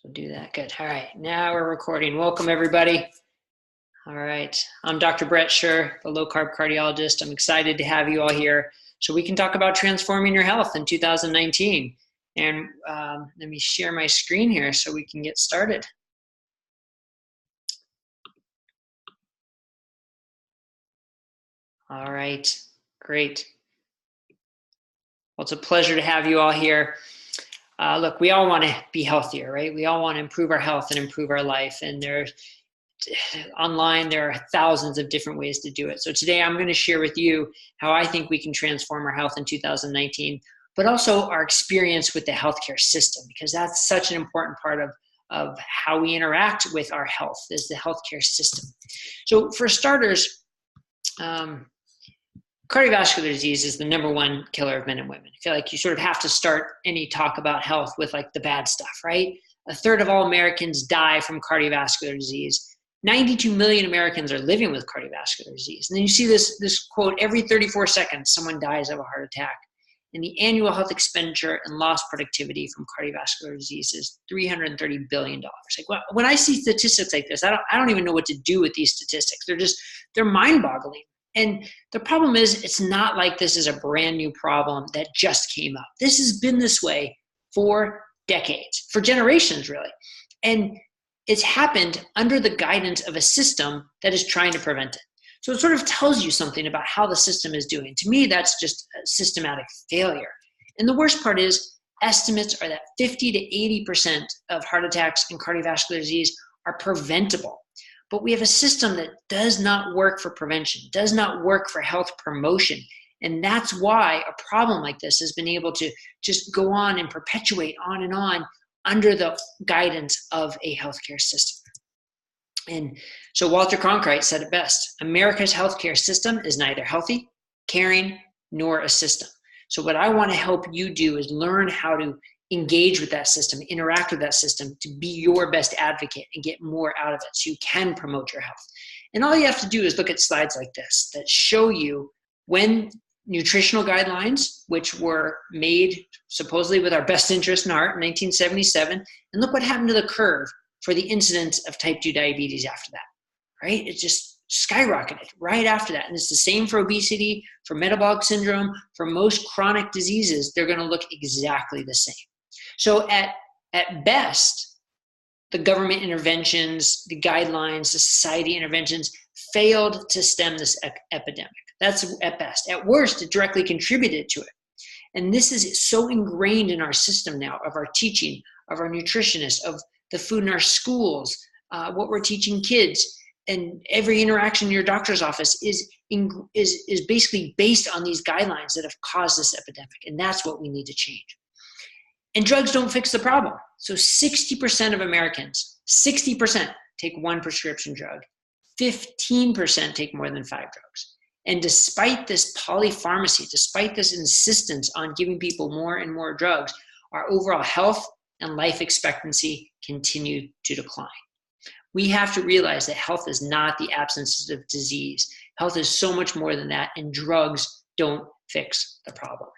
So do that. Good. All right. Now we're recording. Welcome, everybody. All right. I'm Dr. Brett Scher, the low-carb cardiologist. I'm excited to have you all here so we can talk about transforming your health in 2019. And let me share my screen here so we can get started. All right. Great. Well, it's a pleasure to have you all here. Look, we all want to be healthier, right? We all want to improve our health and improve our life. And online, there are thousands of different ways to do it. So today I'm going to share with you how I think we can transform our health in 2019, but also our experience with the healthcare system, because that's such an important part of how we interact with our health is the healthcare system. So for starters, cardiovascular disease is the #1 killer of men and women. I feel like you sort of have to start any talk about health with like the bad stuff, right? 1/3 of all Americans die from cardiovascular disease. 92 million Americans are living with cardiovascular disease. And then you see this quote, every 34 seconds, someone dies of a heart attack. And the annual health expenditure and lost productivity from cardiovascular disease is $330 billion. Like, when I see statistics like this, I don't even know what to do with these statistics. They're mind-boggling. And the problem is, it's not like this is a brand new problem that just came up. This has been this way for decades, for generations, really. And it's happened under the guidance of a system that is trying to prevent it. So it sort of tells you something about how the system is doing. To me, that's just a systematic failure. And the worst part is, estimates are that 50 to 80% of heart attacks and cardiovascular disease are preventable. But we have a system that does not work for prevention, does not work for health promotion. And that's why a problem like this has been able to just go on and perpetuate on and on under the guidance of a healthcare system. And so Walter Cronkite said it best: America's healthcare system is neither healthy, caring, nor a system. So what I want to help you do is learn how to engage with that system, interact with that system to be your best advocate and get more out of it so you can promote your health. And all you have to do is look at slides like this that show you when nutritional guidelines, which were made supposedly with our best interest in heart in 1977, and look what happened to the curve for the incidence of type 2 diabetes after that, right? It just skyrocketed right after that. And it's the same for obesity, for metabolic syndrome, for most chronic diseases. They're going to look exactly the same. So at best, the government interventions, the guidelines, the society interventions failed to stem this epidemic. That's at best. At worst, it directly contributed to it. And this is so ingrained in our system now, of our teaching, of our nutritionists, of the food in our schools, what we're teaching kids, and every interaction in your doctor's office is basically based on these guidelines that have caused this epidemic. And that's what we need to change. And drugs don't fix the problem. So 60% of Americans, 60% take one prescription drug. 15% take more than 5 drugs. And despite this polypharmacy, despite this insistence on giving people more and more drugs, our overall health and life expectancy continue to decline. We have to realize that health is not the absence of disease. Health is so much more than that, and drugs don't fix the problem.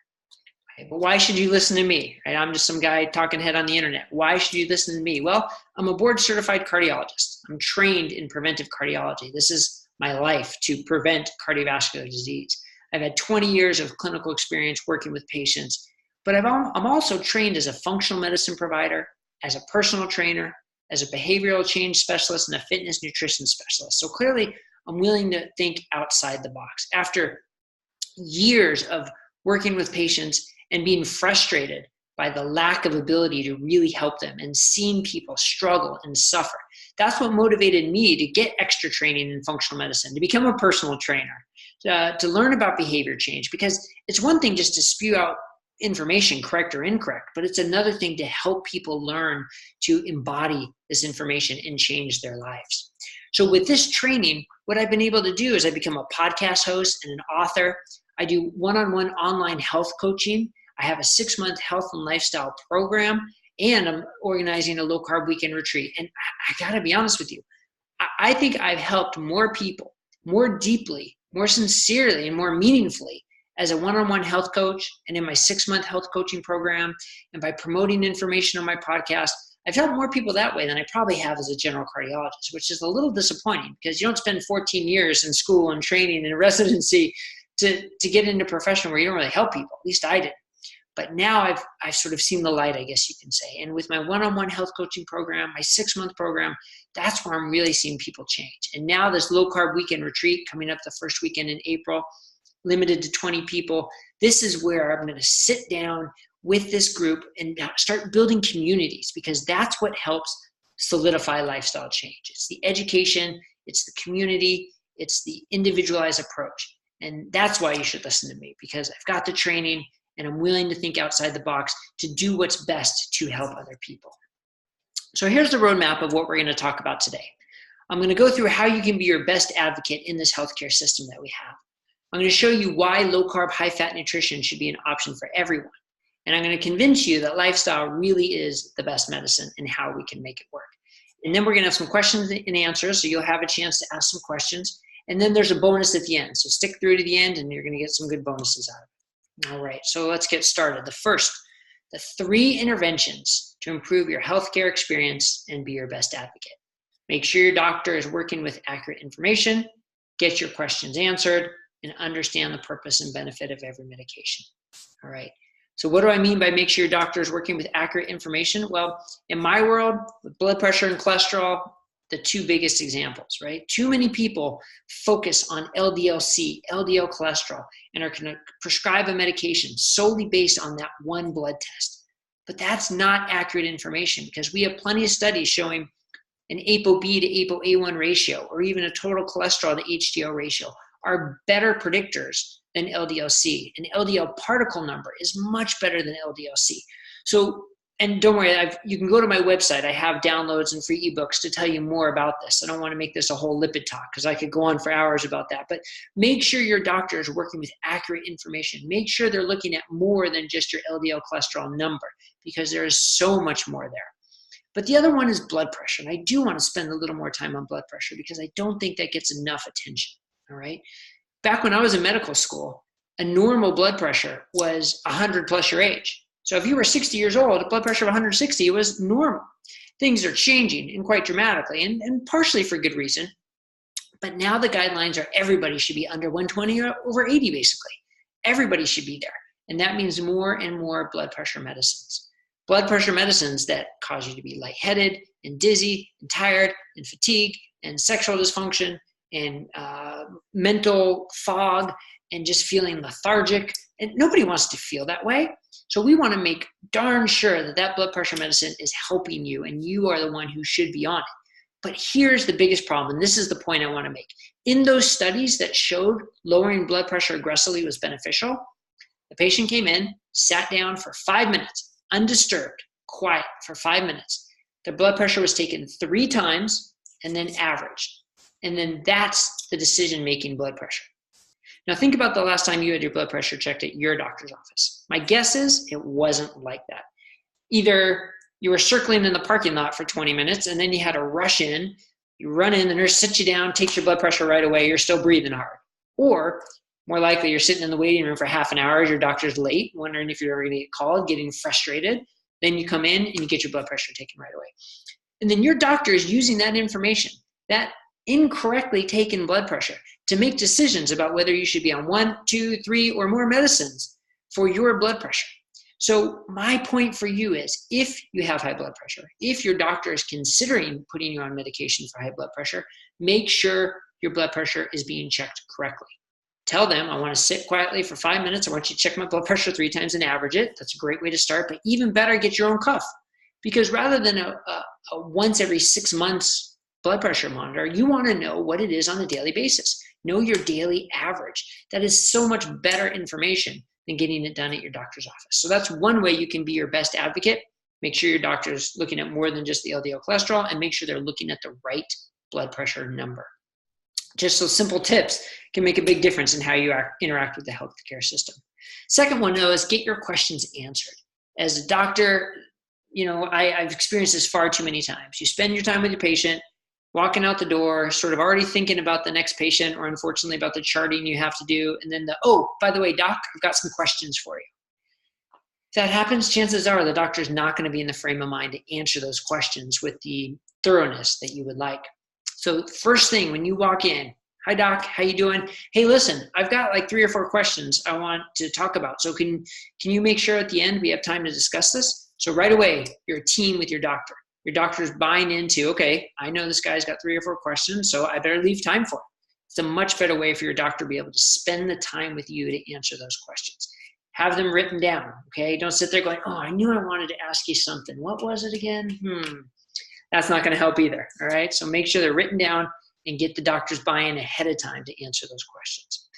But why should you listen to me? Right? I'm just some guy talking head on the internet. Why should you listen to me? Well, I'm a board-certified cardiologist. I'm trained in preventive cardiology. This is my life, to prevent cardiovascular disease. I've had 20 years of clinical experience working with patients, but I'm also trained as a functional medicine provider, as a personal trainer, as a behavioral change specialist, and a fitness nutrition specialist. So clearly, I'm willing to think outside the box. After years of working with patients and being frustrated by the lack of ability to really help them and seeing people struggle and suffer, that's what motivated me to get extra training in functional medicine, to become a personal trainer, to learn about behavior change. Because it's one thing just to spew out information, correct or incorrect, but it's another thing to help people learn to embody this information and change their lives. So with this training, what I've been able to do is I become a podcast host and an author. I do one-on-one online health coaching. I have a 6-month health and lifestyle program, and I'm organizing a low-carb weekend retreat. And I gotta be honest with you, I think I've helped more people, more deeply, more sincerely, and more meaningfully as a one-on-one health coach and in my 6-month health coaching program, and by promoting information on my podcast. I've helped more people that way than I probably have as a general cardiologist, which is a little disappointing because you don't spend 14 years in school and training and residency to get into a profession where you don't really help people. At least I did. But now I've sort of seen the light, I guess you can say. And with my one-on-one health coaching program, my 6-month program, that's where I'm really seeing people change. And now this low carb weekend retreat coming up the first weekend in April, limited to 20 people. This is where I'm going to sit down with this group and start building communities, because that's what helps solidify lifestyle change. It's the education, it's the community, it's the individualized approach. And that's why you should listen to me, because I've got the training and I'm willing to think outside the box to do what's best to help other people. So here's the roadmap of what we're going to talk about today. I'm going to go through how you can be your best advocate in this healthcare system that we have. I'm going to show you why low-carb, high-fat nutrition should be an option for everyone. And I'm going to convince you that lifestyle really is the best medicine and how we can make it work. And then we're going to have some questions and answers, so you'll have a chance to ask some questions. And then there's a bonus at the end. So stick through to the end and you're going to get some good bonuses out of it. All right, so let's get started. The 3 interventions to improve your healthcare experience and be your best advocate. Make sure your doctor is working with accurate information, get your questions answered, and understand the purpose and benefit of every medication. All right, so what do I mean by make sure your doctor is working with accurate information? Well, in my world, with blood pressure and cholesterol, the 2 biggest examples, right? Too many people focus on LDL-C, LDL cholesterol, and are going to prescribe a medication solely based on that one blood test. But that's not accurate information, because we have plenty of studies showing an ApoB to ApoA1 ratio, or even a total cholesterol to HDL ratio, are better predictors than LDL-C. An LDL particle number is much better than LDL-C. So, and don't worry, you can go to my website. I have downloads and free ebooks to tell you more about this. I don't want to make this a whole lipid talk because I could go on for hours about that. But make sure your doctor is working with accurate information. Make sure they're looking at more than just your LDL cholesterol number, because there is so much more there. But the other one is blood pressure. And I do want to spend a little more time on blood pressure because I don't think that gets enough attention. All right. Back when I was in medical school, a normal blood pressure was 100 plus your age. So if you were 60 years old, a blood pressure of 160 was normal. Things are changing, and quite dramatically, and partially for good reason. But now the guidelines are everybody should be under 120 or over 80, basically. Everybody should be there. And that means more and more blood pressure medicines. Blood pressure medicines that cause you to be lightheaded and dizzy and tired and fatigue and sexual dysfunction and mental fog and just feeling lethargic. And nobody wants to feel that way. So we want to make darn sure that that blood pressure medicine is helping you and you are the one who should be on it. But here's the biggest problem, and this is the point I want to make. In those studies that showed lowering blood pressure aggressively was beneficial, the patient came in, sat down for 5 minutes, undisturbed, quiet for 5 minutes. Their blood pressure was taken 3 times and then averaged. And then that's the decision-making blood pressure. Now think about the last time you had your blood pressure checked at your doctor's office. My guess is it wasn't like that. Either you were circling in the parking lot for 20 minutes and then you had to rush in, you run in, the nurse sits you down, takes your blood pressure right away, you're still breathing hard. Or more likely you're sitting in the waiting room for half an hour as your doctor's late, wondering if you're ever gonna get called, getting frustrated. Then you come in and you get your blood pressure taken right away. And then your doctor is using that information, that incorrectly taken blood pressure, to make decisions about whether you should be on 1, 2, 3, or more medicines for your blood pressure. So my point for you is, if you have high blood pressure, if your doctor is considering putting you on medication for high blood pressure, make sure your blood pressure is being checked correctly. Tell them, I want to sit quietly for 5 minutes. I want you to check my blood pressure 3 times and average it. That's a great way to start, but even better, get your own cuff. Because rather than a once every 6 months blood pressure monitor, you want to know what it is on a daily basis. Know your daily average. That is so much better information than getting it done at your doctor's office. So that's one way you can be your best advocate. Make sure your doctor's looking at more than just the LDL cholesterol, and make sure they're looking at the right blood pressure number. Just those simple tips can make a big difference in how you interact with the healthcare system. Second one, though, is get your questions answered. As a doctor, I've experienced this far too many times. You spend your time with your patient, walking out the door, sort of already thinking about the next patient, or unfortunately about the charting you have to do. And then oh, by the way, doc, I've got some questions for you. If that happens, chances are the doctor's not going to be in the frame of mind to answer those questions with the thoroughness that you would like. So first thing when you walk in, hi doc, how you doing? Hey, listen, I've got like 3 or 4 questions I want to talk about. So can you make sure at the end we have time to discuss this? So right away, you're a team with your doctor. Your doctor's buying into, okay, I know this guy's got 3 or 4 questions, so I better leave time for him. It's a much better way for your doctor to be able to spend the time with you to answer those questions. Have them written down, okay? Don't sit there going, oh, I knew I wanted to ask you something. What was it again? That's not going to help either, all right? So make sure they're written down and get the doctor's buy-in ahead of time to answer those questions.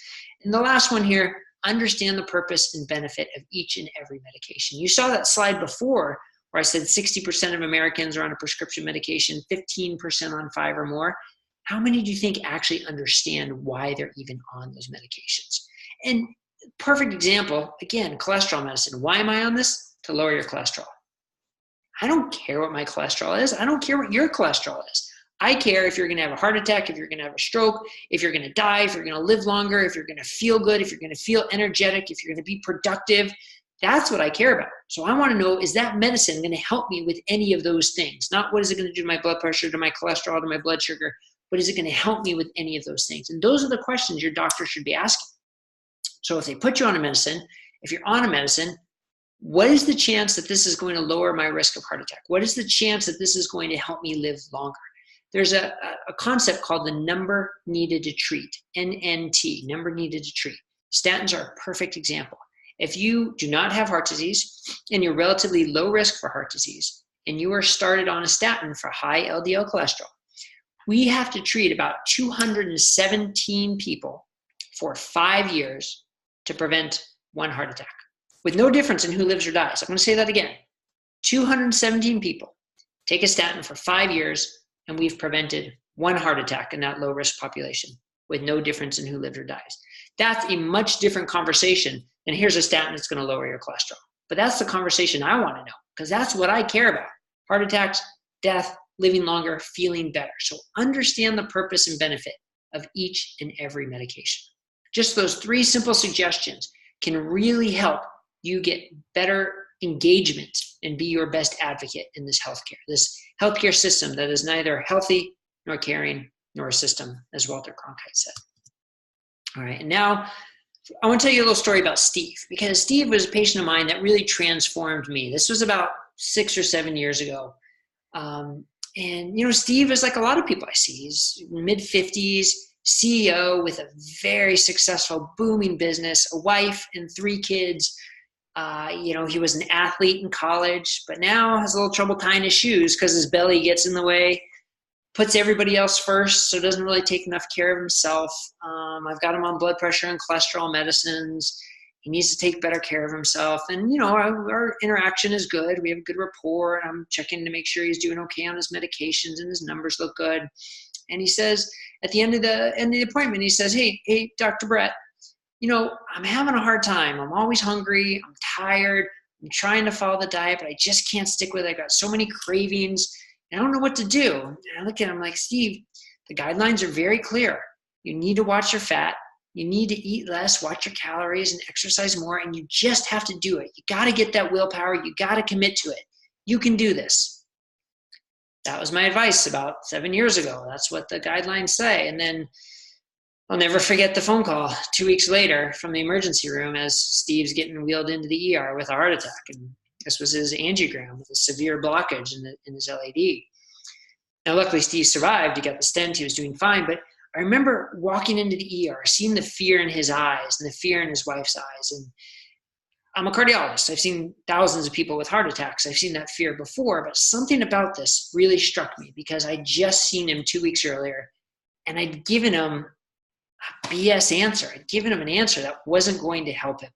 And the last one here, understand the purpose and benefit of each and every medication. You saw that slide before where I said 60% of Americans are on a prescription medication, 15% on 5 or more. How many do you think actually understand why they're even on those medications? And perfect example, again, cholesterol medicine. Why am I on this? To lower your cholesterol. I don't care what my cholesterol is. I don't care what your cholesterol is. I care if you're going to have a heart attack, if you're going to have a stroke, if you're going to die, if you're going to live longer, if you're going to feel good, if you're going to feel energetic, if you're going to be productive. That's what I care about. So I want to know, is that medicine going to help me with any of those things? Not what is it going to do to my blood pressure, to my cholesterol, to my blood sugar, but is it going to help me with any of those things? And those are the questions your doctor should be asking. So if they put you on a medicine, if you're on a medicine, what is the chance that this is going to lower my risk of heart attack? What is the chance that this is going to help me live longer? There's a concept called the number needed to treat, NNT, number needed to treat. Statins are a perfect example. If you do not have heart disease and you're relatively low risk for heart disease and you are started on a statin for high LDL cholesterol, we have to treat about 217 people for 5 years to prevent 1 heart attack, with no difference in who lives or dies. I'm going to say that again. 217 people take a statin for 5 years, and we've prevented 1 heart attack in that low-risk population, with no difference in who lives or dies. That's a much different conversation than here's a statin that's going to lower your cholesterol. But that's the conversation I want to know, because that's what I care about. Heart attacks, death, living longer, feeling better. So understand the purpose and benefit of each and every medication. Just those 3 simple suggestions can really help you get better engagement and be your best advocate in this healthcare system that is neither healthy nor caring nor a system, as Walter Cronkite said. All right, and now I want to tell you a little story about Steve, because Steve was a patient of mine that really transformed me. This was about 6 or 7 years ago. And, you know, Steve is like a lot of people I see. He's mid-50s, CEO with a very successful, booming business, a wife and 3 kids. You know, he was an athlete in college, but now has a little trouble tying his shoes because his belly gets in the way, puts everybody else first, so doesn't really take enough care of himself. I've got him on blood pressure and cholesterol medicines. He needs to take better care of himself. And, you know, our interaction is good. We have a good rapport, and I'm checking to make sure he's doing okay on his medications and his numbers look good. And he says, at the end of the appointment, he says, hey, Dr. Brett, you know, I'm having a hard time. I'm always hungry. I'm tired. I'm trying to follow the diet, but I just can't stick with it. I got so many cravings. And I don't know what to do. And I look at him like, Steve, the guidelines are very clear. You need to watch your fat. You need to eat less, watch your calories, and exercise more. And you just have to do it. You got to get that willpower. You got to commit to it. You can do this. That was my advice about 7 years ago. That's what the guidelines say. And then I'll never forget the phone call 2 weeks later from the emergency room as Steve's getting wheeled into the ER with a heart attack. And this was his angiogram with a severe blockage in his LAD. Now, luckily, Steve survived. He got the stent. He was doing fine. But I remember walking into the ER, seeing the fear in his eyes and the fear in his wife's eyes. And I'm a cardiologist. I've seen thousands of people with heart attacks. I've seen that fear before. But something about this really struck me because I'd just seen him 2 weeks earlier, and I'd given him a BS answer. I'd given him an answer that wasn't going to help him.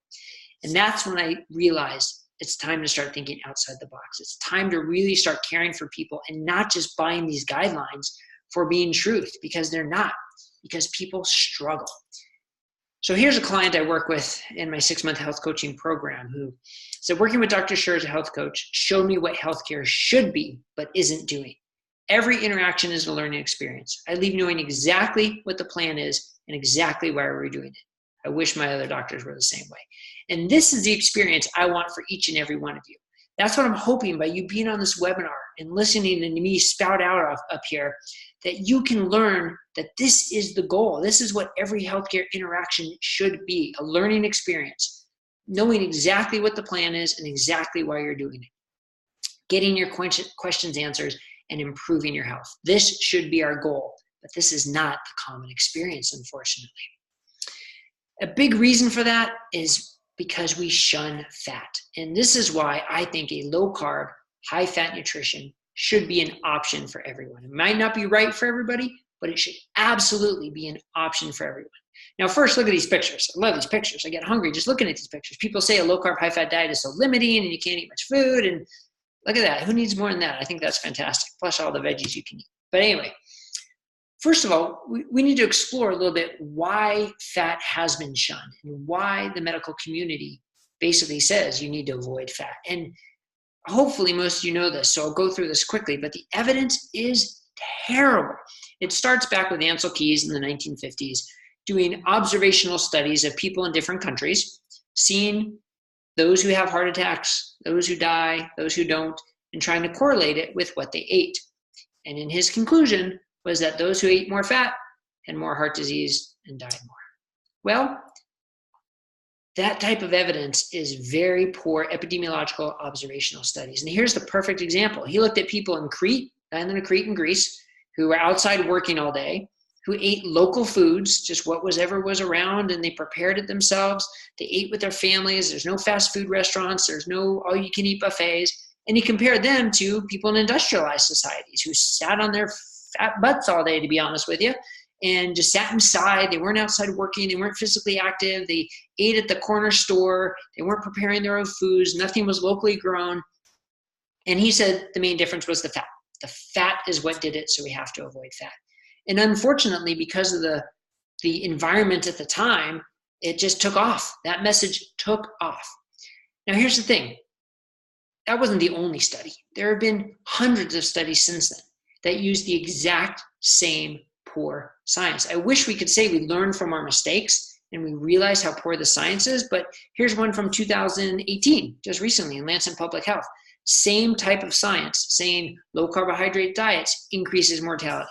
And that's when I realized it's time to start thinking outside the box. It's time to really start caring for people and not just buying these guidelines for being truth, because they're not, because people struggle. So here's a client I work with in my 6-month health coaching program who said, working with Dr. Scher as a health coach showed me what healthcare should be, but isn't doing. Every interaction is a learning experience. I leave knowing exactly what the plan is and exactly why we're doing it. I wish my other doctors were the same way. And this is the experience I want for each and every one of you. That's what I'm hoping by you being on this webinar and listening to me spout out up here, that you can learn that this is the goal. This is what every healthcare interaction should be, a learning experience, knowing exactly what the plan is and exactly why you're doing it, getting your questions answered and improving your health. This should be our goal, but this is not the common experience, unfortunately. A big reason for that is because we shun fat. And this is why I think a low carb, high fat nutrition should be an option for everyone. It might not be right for everybody, but it should absolutely be an option for everyone. Now, first, look at these pictures. I love these pictures. I get hungry just looking at these pictures. People say a low carb, high fat diet is so limiting and you can't eat much food. And look at that. Who needs more than that? I think that's fantastic. Plus all the veggies you can eat. But anyway, first of all, we need to explore a little bit why fat has been shunned and why the medical community basically says you need to avoid fat. And hopefully most of you know this, so I'll go through this quickly, but the evidence is terrible. It starts back with Ansel Keys in the 1950s, doing observational studies of people in different countries, seeing those who have heart attacks, those who die, those who don't, and trying to correlate it with what they ate. And in his conclusion was that those who ate more fat had more heart disease and died more. Well, that type of evidence is very poor epidemiological observational studies. And here's the perfect example. He looked at people in Crete, island of Crete in Greece, who were outside working all day, who ate local foods, just whatever was around, and they prepared it themselves. They ate with their families. There's no fast food restaurants. There's no all-you-can-eat buffets. And he compared them to people in industrialized societies who sat on their fat butts all day, to be honest with you, and just sat inside. They weren't outside working. They weren't physically active. They ate at the corner store. They weren't preparing their own foods. Nothing was locally grown. And he said the main difference was the fat. The fat is what did it, so we have to avoid fat. And unfortunately, because of the environment at the time, it just took off. That message took off. Now, here's the thing. That wasn't the only study. There have been hundreds of studies since then that use the exact same poor science. I wish we could say we learned from our mistakes and we realize how poor the science is, but here's one from 2018, just recently in Lancet Public Health. Same type of science saying low carbohydrate diets increases mortality.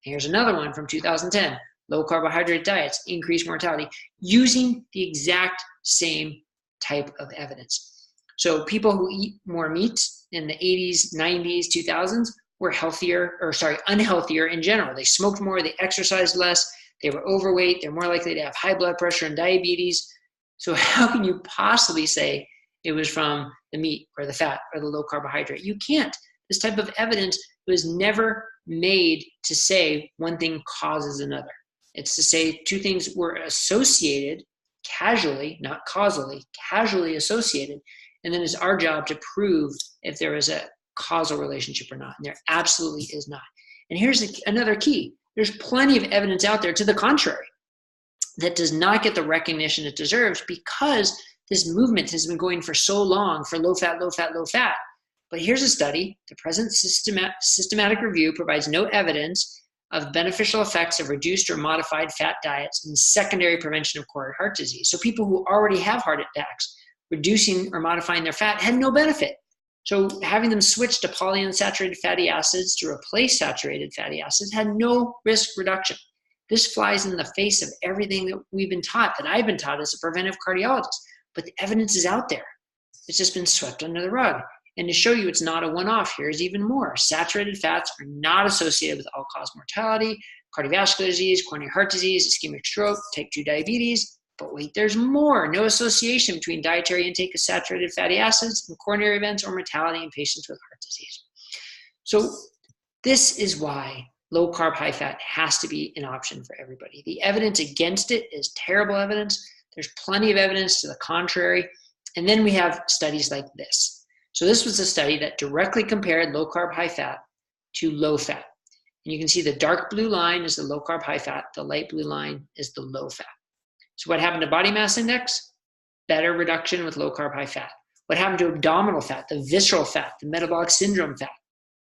Here's another one from 2010. Low carbohydrate diets increase mortality using the exact same type of evidence. So people who eat more meat in the 80s, 90s, 2000s were unhealthier in general. They smoked more, they exercised less, they were overweight, they're more likely to have high blood pressure and diabetes. So how can you possibly say it was from the meat or the fat or the low carbohydrate? You can't. This type of evidence was never made to say one thing causes another. It's to say two things were associated casually, not causally, casually associated. And then it's our job to prove if there is a causal relationship or not. And there absolutely is not. And here's another key. There's plenty of evidence out there to the contrary that does not get the recognition it deserves because this movement has been going for so long for low fat, low fat, low fat. But here's a study. The present systematic review provides no evidence of beneficial effects of reduced or modified fat diets in secondary prevention of coronary heart disease. So people who already have heart attacks, reducing or modifying their fat had no benefit. So having them switch to polyunsaturated fatty acids to replace saturated fatty acids had no risk reduction. This flies in the face of everything that we've been taught, that I've been taught as a preventive cardiologist. But the evidence is out there. It's just been swept under the rug. And to show you it's not a one-off, here's even more. Saturated fats are not associated with all-cause mortality, cardiovascular disease, coronary heart disease, ischemic stroke, type 2 diabetes. But wait, there's more. No association between dietary intake of saturated fatty acids and coronary events or mortality in patients with heart disease. So this is why low carb, high fat has to be an option for everybody. The evidence against it is terrible evidence. There's plenty of evidence to the contrary. And then we have studies like this. So this was a study that directly compared low carb, high fat to low fat. And you can see the dark blue line is the low carb, high fat. The light blue line is the low fat. So what happened to body mass index? Better reduction with low carb, high fat. What happened to abdominal fat, the visceral fat, the metabolic syndrome fat?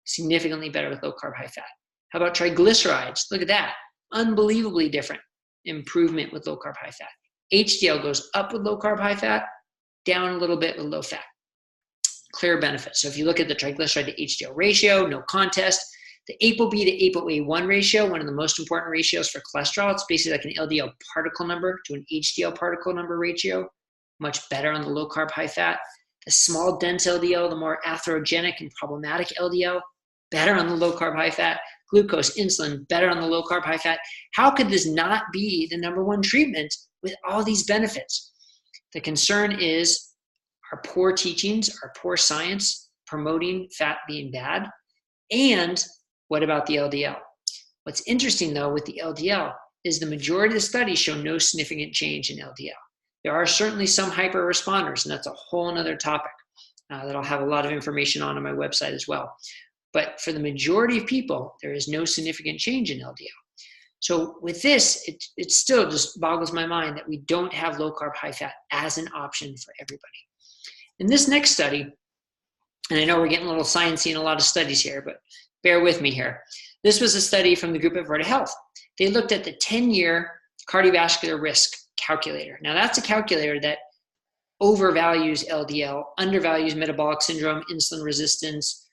Significantly better with low carb, high fat. How about triglycerides? Look at that. Unbelievably different improvement with low carb, high fat. HDL goes up with low carb, high fat, down a little bit with low fat. Clear benefits. So if you look at the triglyceride to HDL ratio, no contest. The ApoB to ApoA1 ratio, one of the most important ratios for cholesterol. It's basically like an LDL particle number to an HDL particle number ratio. Much better on the low carb, high fat. The small dense LDL, the more atherogenic and problematic LDL, better on the low carb, high fat. Glucose, insulin, better on the low carb, high fat. How could this not be the number one treatment with all these benefits? The concern is our poor teachings, our poor science promoting fat being bad. And what about the LDL? What's interesting though with the LDL is the majority of the studies show no significant change in LDL. There are certainly some hyper responders, and that's a whole nother topic that I'll have a lot of information on my website as well. But for the majority of people, there is no significant change in LDL. So with this, it still just boggles my mind that we don't have low carb, high fat as an option for everybody. In this next study, and I know we're getting a little sciencey in a lot of studies here, but bear with me here. This was a study from the group at Verta Health. They looked at the 10-year cardiovascular risk calculator. Now that's a calculator that overvalues LDL, undervalues metabolic syndrome, insulin resistance,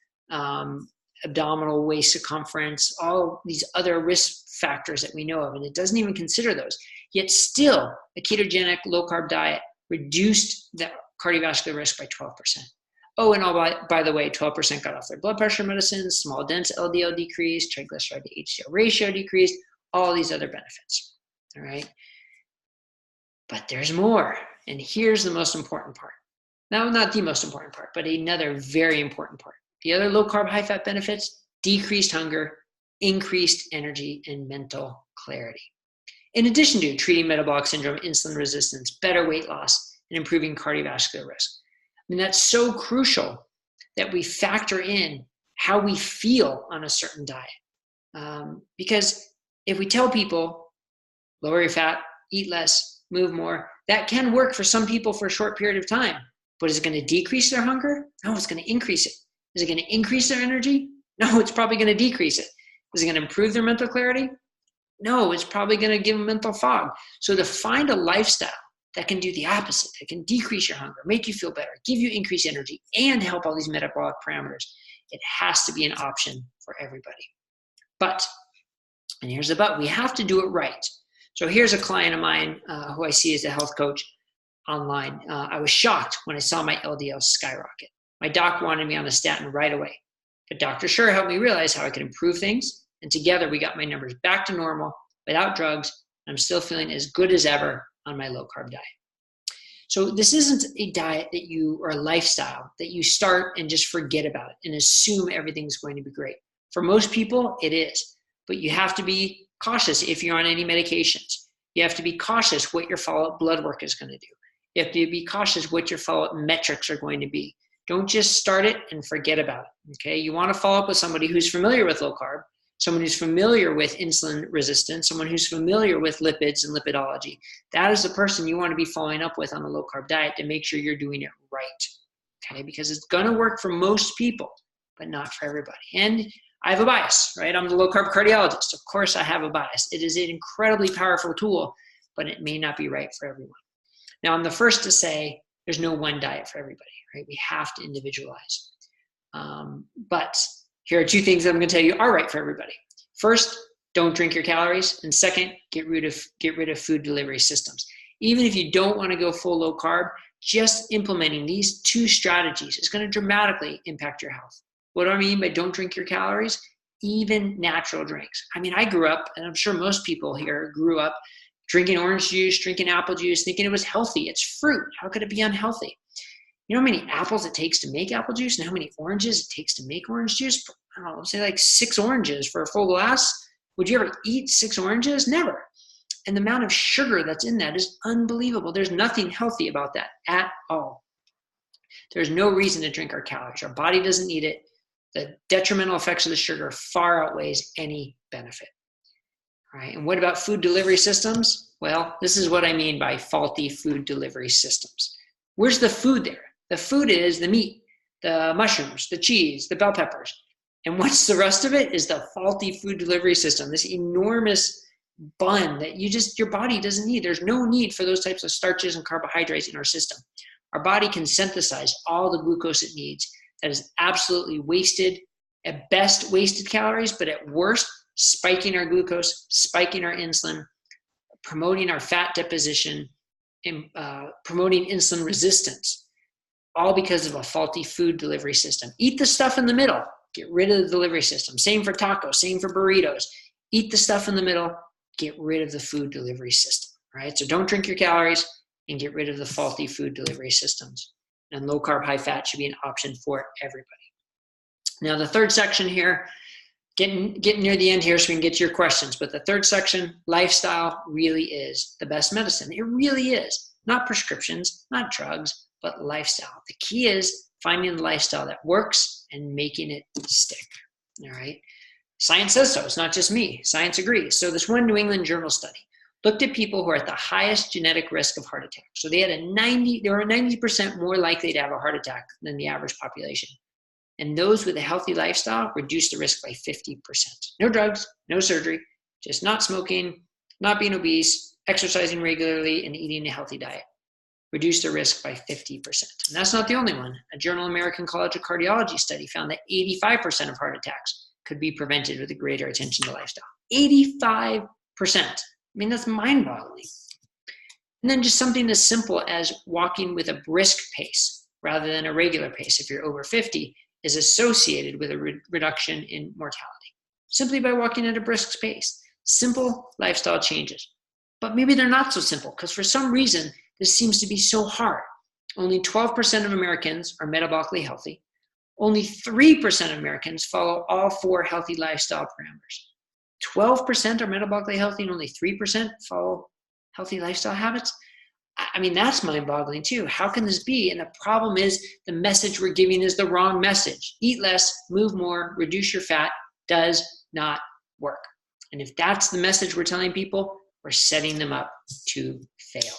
abdominal waist circumference, all these other risk factors that we know of, and it doesn't even consider those. Yet still, a ketogenic low-carb diet reduced the cardiovascular risk by 12%. Oh, and by the way, 12% got off their blood pressure medicines, small dense LDL decreased, triglyceride to HDL ratio decreased, all these other benefits, all right? But there's more, and here's the most important part. Now, not the most important part, but another very important part. The other low-carb, high-fat benefits, decreased hunger, increased energy, and mental clarity. In addition to treating metabolic syndrome, insulin resistance, better weight loss, and improving cardiovascular risk. I mean, that's so crucial that we factor in how we feel on a certain diet. Because if we tell people, lower your fat, eat less, move more, that can work for some people for a short period of time. But is it going to decrease their hunger? No, it's going to increase it. Is it going to increase their energy? No, it's probably going to decrease it. Is it going to improve their mental clarity? No, it's probably going to give them mental fog. So to find a lifestyle that can do the opposite, that can decrease your hunger, make you feel better, give you increased energy, and help all these metabolic parameters, it has to be an option for everybody. But, and here's the but, we have to do it right. So here's a client of mine who I see as a health coach online. I was shocked when I saw my LDL skyrocket. My doc wanted me on a statin right away. But Dr. Sure helped me realize how I could improve things. And together we got my numbers back to normal without drugs. I'm still feeling as good as ever on my low carb diet. So this isn't a diet that you, or a lifestyle that you start and just forget about it and assume everything's going to be great. For most people, it is. But you have to be cautious if you're on any medications. You have to be cautious what your follow-up blood work is going to do. You have to be cautious what your follow-up metrics are going to be. Don't just start it and forget about it, okay? You want to follow up with somebody who's familiar with low carb, someone who's familiar with insulin resistance, someone who's familiar with lipids and lipidology. That is the person you want to be following up with on a low carb diet to make sure you're doing it right, okay? Because it's going to work for most people, but not for everybody. And I have a bias, right? I'm the low carb cardiologist. Of course I have a bias. It is an incredibly powerful tool, but it may not be right for everyone. Now, I'm the first to say there's no one diet for everybody, right? We have to individualize. But here are two things that I'm going to tell you are right for everybody. First, don't drink your calories. And second, get rid of food delivery systems. Even if you don't want to go full low carb, just implementing these two strategies is going to dramatically impact your health. What do I mean by don't drink your calories? Even natural drinks. I mean, I grew up, and I'm sure most people here grew up drinking orange juice, drinking apple juice, thinking it was healthy. It's fruit. How could it be unhealthy? You know how many apples it takes to make apple juice and how many oranges it takes to make orange juice? I don't know, say like 6 oranges for a full glass. Would you ever eat 6 oranges? Never. And the amount of sugar that's in that is unbelievable. There's nothing healthy about that at all. There's no reason to drink our calories. Our body doesn't need it. The detrimental effects of the sugar far outweighs any benefit. All right, and what about food delivery systems? Well, this is what I mean by faulty food delivery systems. Where's the food there? The food is the meat, the mushrooms, the cheese, the bell peppers. And what's the rest of it is the faulty food delivery system, this enormous bun that your body doesn't need. There's no need for those types of starches and carbohydrates in our system. Our body can synthesize all the glucose it needs. That is absolutely wasted, at best wasted calories, but at worst, spiking our glucose, spiking our insulin, promoting our fat deposition, and promoting insulin resistance, all because of a faulty food delivery system. Eat the stuff in the middle. Get rid of the delivery system. Same for tacos, same for burritos. Eat the stuff in the middle. Get rid of the food delivery system, right? So don't drink your calories and get rid of the faulty food delivery systems. And low carb, high fat should be an option for everybody. Now the third section here, getting near the end here so we can get to your questions, but the third section, lifestyle really is the best medicine. It really is. Not prescriptions, not drugs, but lifestyle. The key is finding the lifestyle that works and making it stick, all right? Science says so. It's not just me. Science agrees. So this one New England Journal study looked at people who are at the highest genetic risk of heart attack. So they were 90% more likely to have a heart attack than the average population. And those with a healthy lifestyle reduced the risk by 50%. No drugs, no surgery, just not smoking, not being obese, exercising regularly, and eating a healthy diet. Reduced the risk by 50%. And that's not the only one. A Journal American College of Cardiology study found that 85% of heart attacks could be prevented with a greater attention to lifestyle. 85%. I mean, that's mind-boggling. And then just something as simple as walking with a brisk pace rather than a regular pace if you're over 50 is associated with a reduction in mortality. Simply by walking at a brisk pace. Simple lifestyle changes. But maybe they're not so simple because for some reason, this seems to be so hard. Only 12% of Americans are metabolically healthy. Only 3% of Americans follow all 4 healthy lifestyle parameters. 12% are metabolically healthy and only 3% follow healthy lifestyle habits. I mean, that's mind-boggling too. How can this be? And the problem is the message we're giving is the wrong message. Eat less, move more, reduce your fat does not work. And if that's the message we're telling people, we're setting them up to fail.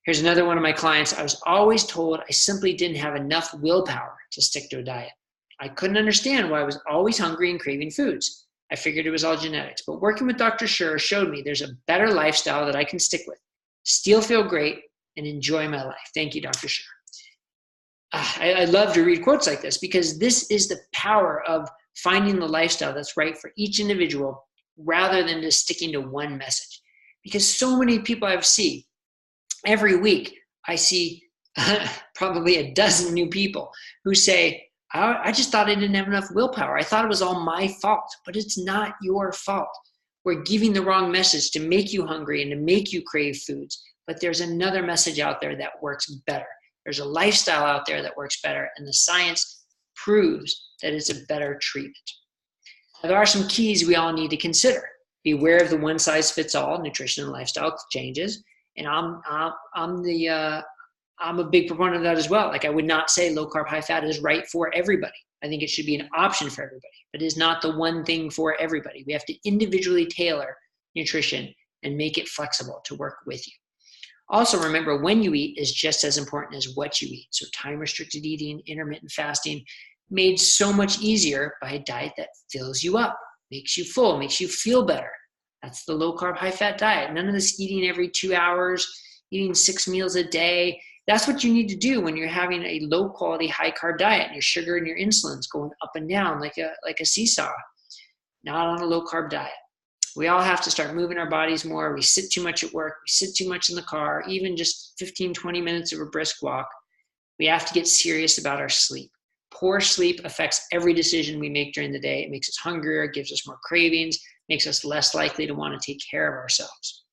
Here's another one of my clients. I was always told I simply didn't have enough willpower to stick to a diet. I couldn't understand why I was always hungry and craving foods. I figured it was all genetics. But working with Dr. Schur showed me there's a better lifestyle that I can stick with, still feel great, and enjoy my life. Thank you, Dr. Schur. I love to read quotes like this because this is the power of finding the lifestyle that's right for each individual rather than just sticking to one message. Because so many people I see, every week I see probably a dozen new people who say, I just thought I didn't have enough willpower. I thought it was all my fault, but it's not your fault. We're giving the wrong message to make you hungry and to make you crave foods. But there's another message out there that works better. There's a lifestyle out there that works better, and the science proves that it's a better treatment. Now, there are some keys we all need to consider. Be aware of the one-size-fits-all nutrition and lifestyle changes. And I'm a big proponent of that as well. Like, I would not say low carb, high fat is right for everybody. I think it should be an option for everybody, but it is not the one thing for everybody. We have to individually tailor nutrition and make it flexible to work with you. Also, remember, when you eat is just as important as what you eat. So time-restricted eating, intermittent fasting, made so much easier by a diet that fills you up, makes you full, makes you feel better. That's the low carb, high fat diet. None of this eating every 2 hours, eating 6 meals a day. That's what you need to do when you're having a low quality, high carb diet and your sugar and your insulin's going up and down like a seesaw, not on a low carb diet. We all have to start moving our bodies more. We sit too much at work. We sit too much in the car, even just 15, 20 minutes of a brisk walk. We have to get serious about our sleep. Poor sleep affects every decision we make during the day. It makes us hungrier, gives us more cravings, makes us less likely to want to take care of ourselves.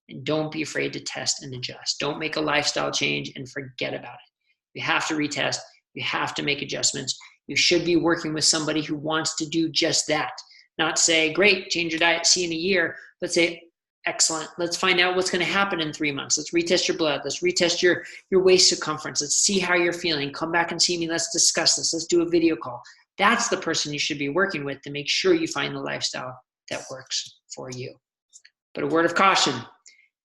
And don't be afraid to test and adjust. Don't make a lifestyle change and forget about it. You have to retest. You have to make adjustments. You should be working with somebody who wants to do just that. Not say, great, change your diet, see you in a year. But say, excellent, let's find out what's going to happen in 3 months. Let's retest your blood. Let's retest your waist circumference. Let's see how you're feeling. Come back and see me. Let's discuss this. Let's do a video call. That's the person you should be working with to make sure you find the lifestyle that works for you. But a word of caution,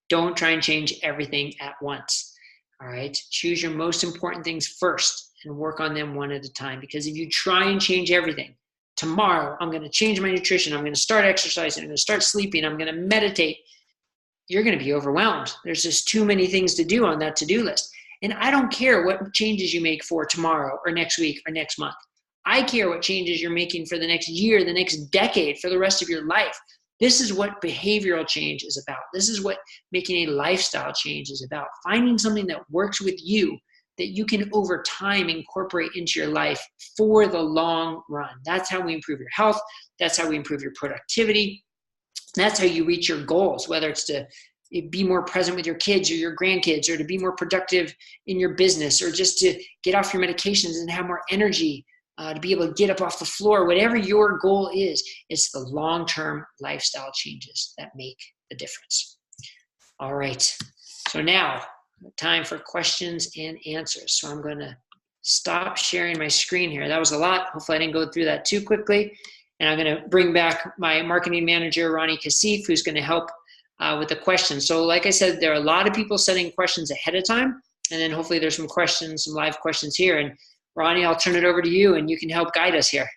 don't try and change everything at once. All right? Choose your most important things first and work on them one at a time. Because if you try and change everything, tomorrow I'm going to change my nutrition, I'm going to start exercising, I'm going to start sleeping, I'm going to meditate, you're going to be overwhelmed. There's just too many things to do on that to-do list. And I don't care what changes you make for tomorrow or next week or next month. I care what changes you're making for the next year, the next decade, for the rest of your life. This is what behavioral change is about. This is what making a lifestyle change is about. Finding something that works with you that you can over time incorporate into your life for the long run. That's how we improve your health. That's how we improve your productivity. That's how you reach your goals, whether it's to be more present with your kids or your grandkids, or to be more productive in your business, or just to get off your medications and have more energy, to be able to get up off the floor. Whatever your goal is, it's the long-term lifestyle changes that make the difference. All right. So now, time for questions and answers. So I'm going to stop sharing my screen here. That was a lot. Hopefully I didn't go through that too quickly. And I'm going to bring back my marketing manager, Ronnie Kassif, who's going to help with the questions. So like I said, there are a lot of people setting questions ahead of time. And then hopefully there's some questions, some live questions here. And Ronnie, I'll turn it over to you and you can help guide us here.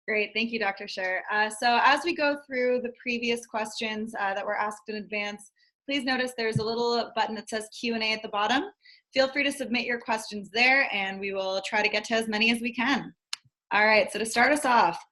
Great. Thank you, Dr. Scher. So as we go through the previous questions that were asked in advance, please notice there's a little button that says Q&A at the bottom. Feel free to submit your questions there and we will try to get to as many as we can. All right. So to start us off,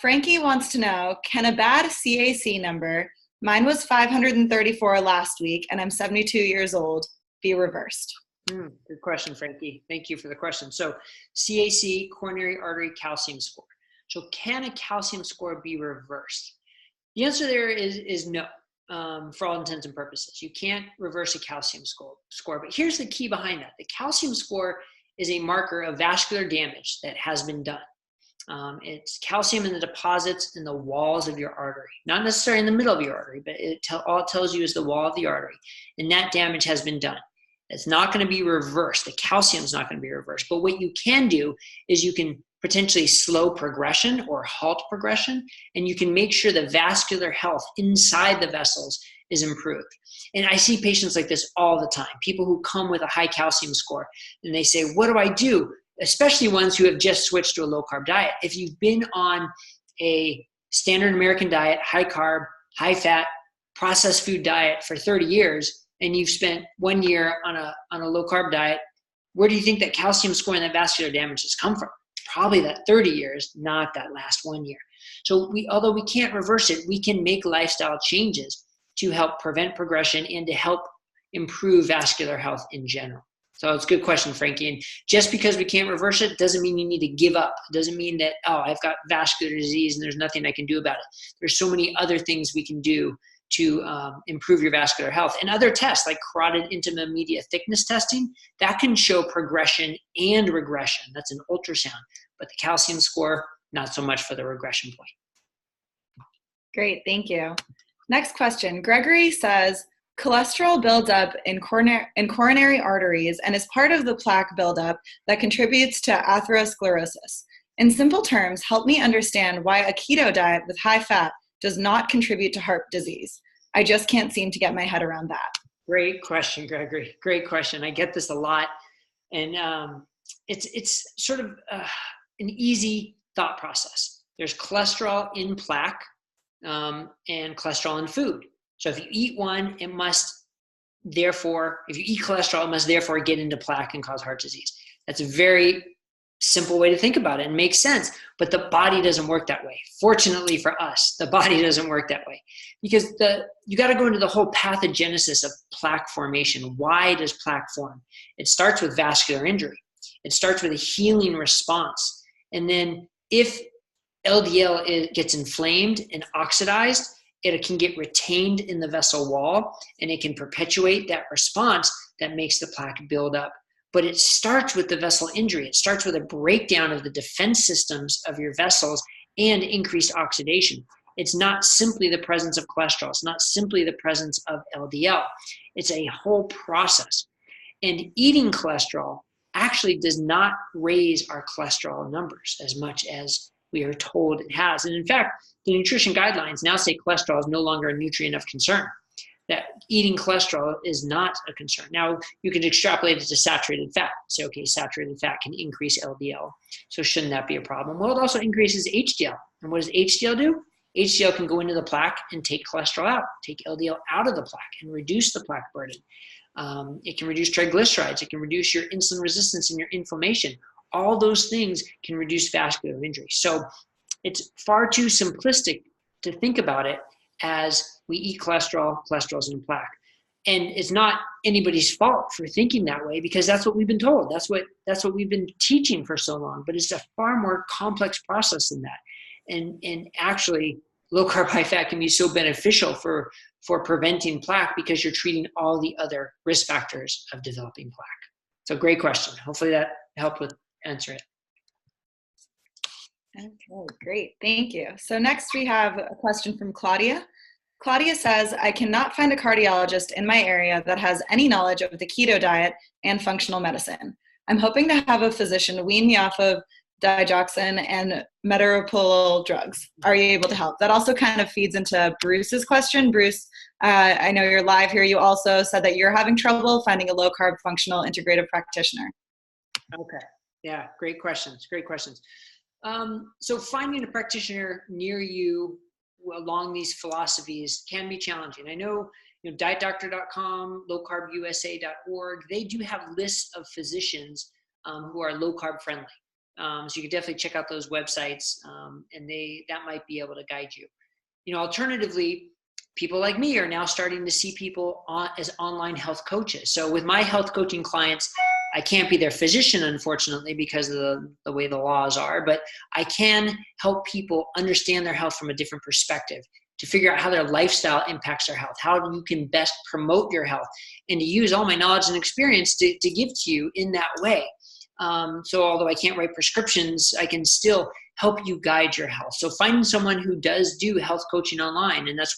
Frankie wants to know, can a bad CAC number, mine was 534 last week and I'm 72 years old, be reversed? Good question, Frankie. Thank you for the question. So CAC, coronary artery calcium score. So can a calcium score be reversed? The answer there is no, for all intents and purposes. You can't reverse a calcium score. But here's the key behind that. The calcium score is a marker of vascular damage that has been done. It's calcium in the deposits in the walls of your artery, not necessarily in the middle of your artery, but all it tells you is the wall of the artery, and that damage has been done. It's not going to be reversed. The calcium is not going to be reversed. But what you can do is you can potentially slow progression or halt progression, and you can make sure the vascular health inside the vessels is improved. And I see patients like this all the time, people who come with a high calcium score, and they say, what do I do? Especially ones who have just switched to a low-carb diet. If you've been on a standard American diet, high carb, high fat, processed food diet for 30 years, and you've spent 1 year on a low-carb diet, where do you think that calcium score and that vascular damage has come from? Probably that 30 years, not that last 1 year. So although we can't reverse it, we can make lifestyle changes to help prevent progression and to help improve vascular health in general. So it's a good question, Frankie. And just because we can't reverse it doesn't mean you need to give up. It doesn't mean that, oh, I've got vascular disease and there's nothing I can do about it. There's so many other things we can do to improve your vascular health. And other tests like carotid intima media thickness testing, that can show progression and regression. That's an ultrasound. But the calcium score, not so much for the regression point. Great, thank you. Next question. Gregory says, cholesterol builds up in coronary arteries and is part of the plaque buildup that contributes to atherosclerosis. In simple terms, help me understand why a keto diet with high fat does not contribute to heart disease. I just can't seem to get my head around that. Great question, Gregory. Great question. I get this a lot. And it's sort of an easy thought process. There's cholesterol in plaque and cholesterol in food. So if you eat one, if you eat cholesterol, it must therefore get into plaque and cause heart disease. That's a very simple way to think about it and makes sense, but the body doesn't work that way. Fortunately for us, the body doesn't work that way because you got to go into the whole pathogenesis of plaque formation. Why does plaque form? It starts with vascular injury. It starts with a healing response. And then if LDL gets inflamed and oxidized, it can get retained in the vessel wall and it can perpetuate that response that makes the plaque build up. But it starts with the vessel injury. It starts with a breakdown of the defense systems of your vessels and increased oxidation. It's not simply the presence of cholesterol. It's not simply the presence of LDL. It's a whole process. And eating cholesterol actually does not raise our cholesterol numbers as much as we are told it has. And in fact, the nutrition guidelines now say cholesterol is no longer a nutrient of concern, that eating cholesterol is not a concern. Now, you can extrapolate it to saturated fat. Say, okay, saturated fat can increase LDL, so shouldn't that be a problem? Well, it also increases HDL. And what does HDL do? HDL can go into the plaque and take cholesterol out, take LDL out of the plaque and reduce the plaque burden. It can reduce triglycerides. It can reduce your insulin resistance and your inflammation. All those things can reduce vascular injury. So it's far too simplistic to think about it as we eat cholesterol, cholesterol's in plaque. And it's not anybody's fault for thinking that way, because that's what we've been told. That's what we've been teaching for so long. But it's a far more complex process than that. And actually, low carb, high fat can be so beneficial for preventing plaque, because you're treating all the other risk factors of developing plaque. So great question. Hopefully that helped with answer it. Okay, great. Thank you. So next we have a question from Claudia. Claudia says, I cannot find a cardiologist in my area that has any knowledge of the keto diet and functional medicine. I'm hoping to have a physician wean me off of digoxin and meteropolol drugs. Are you able to help? That also kind of feeds into Bruce's question. Bruce, I know you're live here. You also said that you're having trouble finding a low-carb functional integrative practitioner. Okay. Yeah, great questions. Great questions. So finding a practitioner near you along these philosophies can be challenging. I know, dietdoctor.com, lowcarbusa.org, they do have lists of physicians who are low carb friendly. So you can definitely check out those websites, and that might be able to guide you. Alternatively, people like me are now starting to see people as online health coaches. So with my health coaching clients, I can't be their physician, unfortunately, because of the way the laws are, but I can help people understand their health from a different perspective, to figure out how their lifestyle impacts their health, how you can best promote your health, and to use all my knowledge and experience to give to you in that way. So although I can't write prescriptions, I can still help you guide your health. So finding someone who does do health coaching online, and that's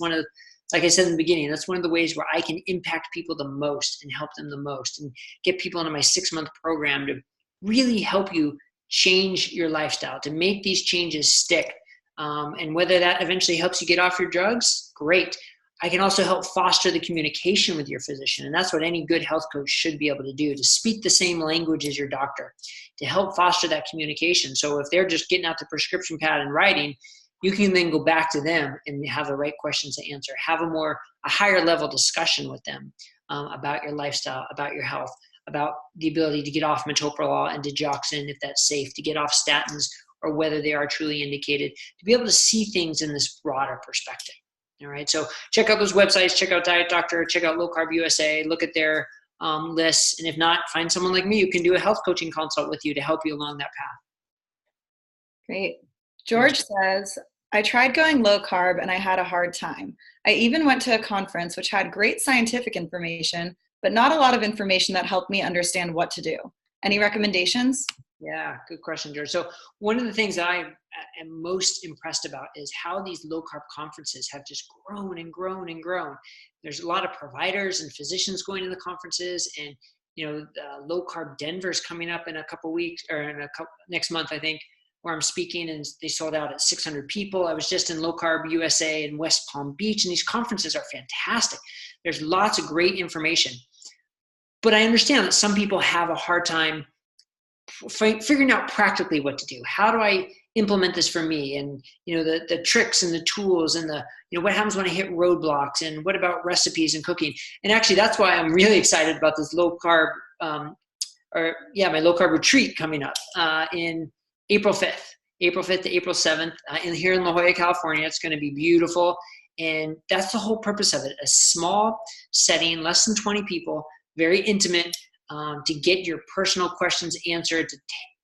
like I said in the beginning, that's one of the ways where I can impact people the most and help them the most, and get people into my 6-month program to really help you change your lifestyle, to make these changes stick. And whether that eventually helps you get off your drugs, great. I can also help foster the communication with your physician. And that's what any good health coach should be able to do, to speak the same language as your doctor, to help foster that communication. So if they're just getting out the prescription pad and writing, you can then go back to them and have the right questions to answer. Have a higher level discussion with them about your lifestyle, about your health, about the ability to get off metoprolol and digoxin if that's safe, to get off statins, or whether they are truly indicated, to be able to see things in this broader perspective. All right, so check out those websites, check out Diet Doctor, check out Low Carb USA, look at their lists, and if not, find someone like me who can do a health coaching consult with you to help you along that path. Great. George says, I tried going low carb and I had a hard time. I even went to a conference which had great scientific information, but not a lot of information that helped me understand what to do. Any recommendations? Yeah, good question, George. So one of the things that I am most impressed about is how these low carb conferences have just grown and grown and grown. There's a lot of providers and physicians going to the conferences, and Low Carb Denver's coming up in a couple weeks, or next month, I think, where I'm speaking, and they sold out at 600 people. I was just in Low Carb USA in West Palm Beach, and these conferences are fantastic. There's lots of great information. But I understand that some people have a hard time figuring out practically what to do. How do I implement this for me? And, the tricks and the tools and what happens when I hit roadblocks, and what about recipes and cooking? And actually, that's why I'm really excited about this low carb, my low carb retreat coming up in April 5th to April 7th, here in La Jolla, California. It's going to be beautiful. And that's the whole purpose of it. A small setting, less than 20 people, very intimate, to get your personal questions answered, to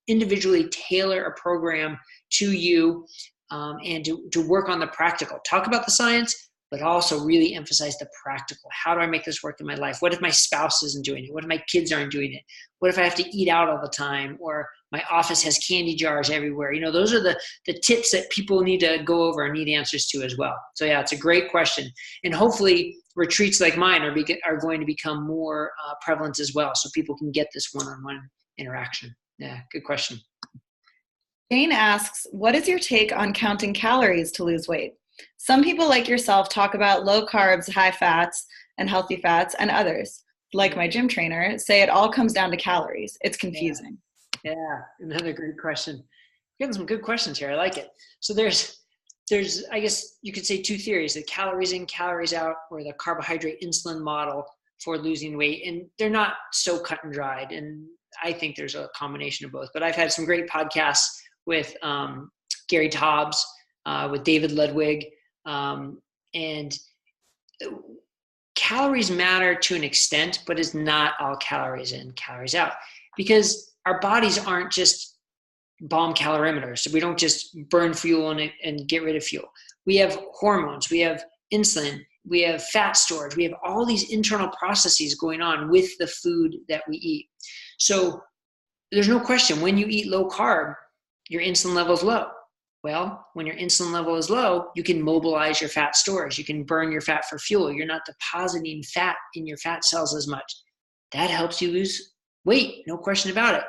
individually tailor a program to you, and to work on the practical. Talk about the science, but also really emphasize the practical. How do I make this work in my life? What if my spouse isn't doing it? What if my kids aren't doing it? What if I have to eat out all the time? Or my office has candy jars everywhere? Those are the tips that people need to go over and need answers to as well. So yeah, it's a great question. And hopefully retreats like mine are going to become more prevalent as well, so people can get this one-on-one interaction. Yeah, good question. Jane asks, what is your take on counting calories to lose weight? Some people like yourself talk about low carbs, high fats, and healthy fats, and others, like my gym trainer, say it all comes down to calories. It's confusing. Yeah, another great question. Getting some good questions here. I like it. So there's there's, I guess you could say, two theories: the calories in, calories out, or the carbohydrate insulin model for losing weight. And they're not so cut and dried. And I think there's a combination of both. But I've had some great podcasts with Gary Taubes, with David Ludwig, and calories matter to an extent, but it's not all calories in, calories out, because our bodies aren't just bomb calorimeters. So we don't just burn fuel and get rid of fuel. We have hormones, we have insulin, we have fat storage, we have all these internal processes going on with the food that we eat. So there's no question, when you eat low carb, your insulin level is low. Well, when your insulin level is low, you can mobilize your fat stores. You can burn your fat for fuel. You're not depositing fat in your fat cells as much. That helps you lose weight, no question about it.